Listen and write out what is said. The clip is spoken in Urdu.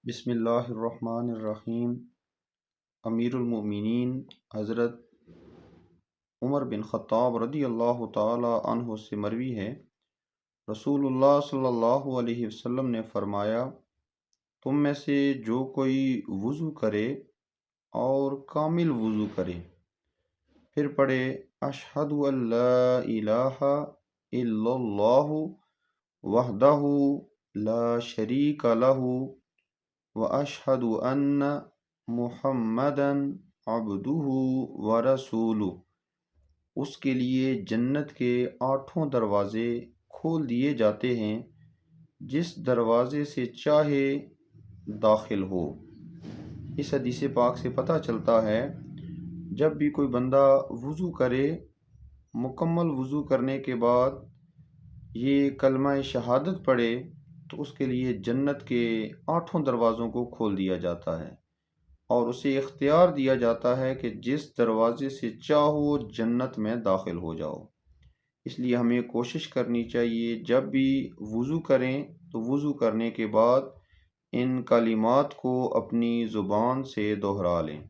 بسم اللہ الرحمن الرحیم۔ امیر المؤمنین حضرت عمر بن خطاب رضی اللہ تعالی عنہ سے مروی ہے، رسول اللہ صلی اللہ علیہ وسلم نے فرمایا، تم میں سے جو کوئی وضو کرے اور کامل وضو کرے، پھر پڑھے اشہد ان لا الہ الا اللہ وحدہ لا شریک لہ وَأَشْهَدُ أَنَّ مُحَمَّدًا عَبْدُهُ وَرَسُولُهُ، اس کے لیے جنت کے 8 دروازے کھول دیے جاتے ہیں، جس دروازے سے چاہے داخل ہو۔ اس حدیث پاک سے پتہ چلتا ہے جب بھی کوئی بندہ وضو کرے، مکمل وضو کرنے کے بعد یہ کلمہ شہادت پڑھے تو اس کے لیے جنت کے 8 دروازوں کو کھول دیا جاتا ہے، اور اسے اختیار دیا جاتا ہے کہ جس دروازے سے چاہو جنت میں داخل ہو جاؤ۔ اس لیے ہمیں کوشش کرنی چاہیے جب بھی وضو کریں تو وضو کرنے کے بعد ان کلمات کو اپنی زبان سے دہرا لیں۔